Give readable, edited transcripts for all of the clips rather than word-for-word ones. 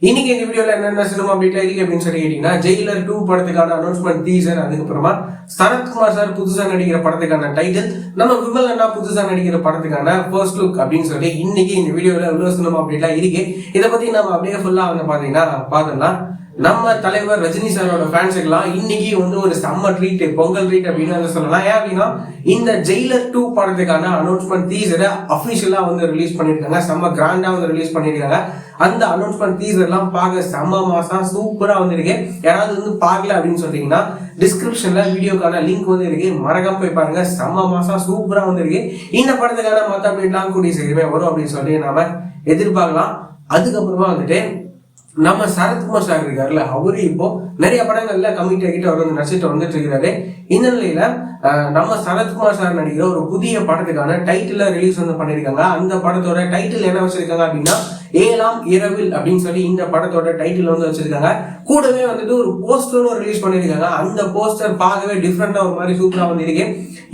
இன்னைக்கு இந்த வீடியோல என்னென்ன சினிமா அப்டேட் இருக்கு அப்படின்னு சொல்லி கேட்டீங்கன்னா, ஜெயிலர் 2 படத்துக்கான அனௌன்ஸ்மெண்ட் டீசர், அதுக்கப்புறமா சரத்குமார் சார் புதுசா நடிக்கிற படத்துக்கான டைட்டில், நம்ம விமல் அண்ணா புதுசா நடிக்கிற படத்துக்கான ஃபர்ஸ்ட் லுக் அப்படின்னு சொல்லி இன்னைக்கு இந்த வீடியோல உள்ள சினிமா அப்டேட்லாம் இருக்கு. இதை பத்தி நம்ம அப்படியே ஃபுல்லா வந்து பாத்தீங்கன்னா பாத்துடலாம். நம்ம தலைவர் ரஜினி சாரோட ஃபேன்ஸுக்கெல்லாம் இன்னைக்கு வந்து ஒரு செம்ம ட்ரீட், பொங்கல் ட்ரீட் அப்படின்னு வந்து சொல்லலாம். ஏன் அப்படின்னா, இந்த ஜெயிலர் 2 படத்துக்கான அனௌன்ஸ்மெண்ட் டீசரை அஃபிஷியலா வந்து ரிலீஸ் பண்ணிருக்காங்க. செம்ம கிராண்டா வந்து ரிலீஸ் பண்ணிருக்காங்க. அந்த அனௌன்ஸ்மெண்ட் டீசர் எல்லாம் பார்க்க செம்ம மாசா சூப்பரா வந்துருக்கு. யாராவது வந்து பார்க்கல அப்படின்னு சொல்றீங்கன்னா, டிஸ்கிரிப்ஷன்ல வீடியோக்கான லிங்க் வந்து இருக்கு, மறக்காம போய் பாருங்க. செம்ம மாசா சூப்பரா வந்துருக்கு. இந்த படத்துக்கான மொத்த அப்டேட்லாம் கூடிய சீக்கிரமே வரும் அப்படின்னு சொல்லி நாம எதிர்பார்க்கலாம். அதுக்கப்புறமா வந்துட்டு நம்ம சரத்குமார் சார் இருக்காருல்ல, அவரு இப்போ நிறைய படங்கள்ல கமிட் ஆகிட்டு அவர் வந்து நடிச்சிட்டு வந்துட்டு இருக்கிறாரு. இந்த நிலையில நம்ம சரத்குமார் சார் நடிக்கிற ஒரு புதிய படத்துக்கான டைட்டில் ரிலீஸ் வந்து பண்ணிருக்காங்க. அந்த படத்தோட டைட்டில் என்ன வச்சிருக்காங்க அப்படின்னா, ஏழாம் இரவில் அப்படின்னு சொல்லி இந்த படத்தோட டைட்டில் வந்து வச்சிருக்காங்க. கூடவே வந்துட்டு ஒரு போஸ்டரும் ரிலீஸ் பண்ணிருக்காங்க. அந்த போஸ்டர் பார்க்கவே டிஃப்ரெண்டா ஒரு மாதிரி சூப்பரா வந்து இருக்கு.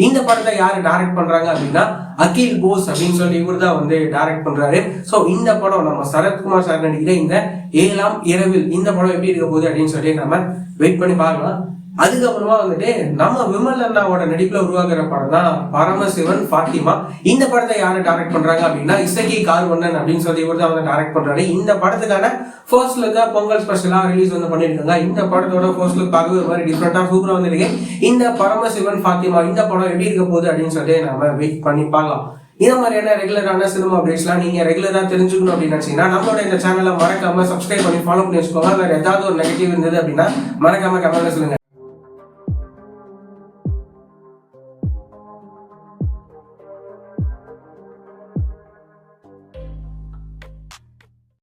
இந்த படத்தை யாரு டைரக்ட் பண்றாங்க அப்படின்னா, அகில் போஸ் அப்படின்னு சொல்லி இவர் தான் வந்து டைரக்ட் பண்றாரு. சோ இந்த படம் நம்ம சரத்குமார் சார் நடிக்கிற இந்த ஏழாம் இரவில் இந்த படம் எப்படி இருக்க போகுது அப்படின்னு சொல்லி நம்ம வெயிட் பண்ணி பார்க்கலாம். அதுக்கப்புறமா வந்துட்டு நம்ம விமல் அண்ணாவோட நடிப்புல உருவாக்குற படம் தான் பரமசிவன் ஃபாத்திமா. இந்த படத்தை யாரு டைரக்ட் பண்றாங்க அப்படின்னா, இசக்கி கார்வண்ணன் அப்படின்னு சொல்லி இவர் தான் வந்து டைரக்ட் பண்றாரு. இந்த படத்துக்கான ஃபர்ஸ்ட் லுக்கா பொங்கல் ஸ்பெஷலா ரிலீஸ் வந்து பண்ணிருக்காங்க. இந்த படத்தோட ஃபர்ஸ்ட் லுக் பார்க்கவே ஒரு மாதிரி டிஃப்ரெண்டா சூப்பரா வந்துருக்கு. இந்த பரமசிவன் ஃபாத்திமா இந்த படம் எப்படி இருக்க போகுது அப்படின்னு சொல்லி நம்ம வெயிட் பண்ணி பார்க்கலாம். இந்த மாதிரியான ரெகுலரான சினிமா அப்டேட்ஸ்லாம் நீங்க ரெகுலரா தெரிஞ்சுக்கணும் அப்படின்னு நினைச்சீங்கன்னா, நம்மளோட இந்த சேனலை மறக்காம சப்ஸ்கிரைப் பண்ணி ஃபாலோ பண்ணி வச்சுக்கோங்க. வேற ஏதாவது ஒரு நெகட்டிவ் இருந்தது அப்படின்னா மறக்காம கமெண்ட்ல சொல்லுங்க.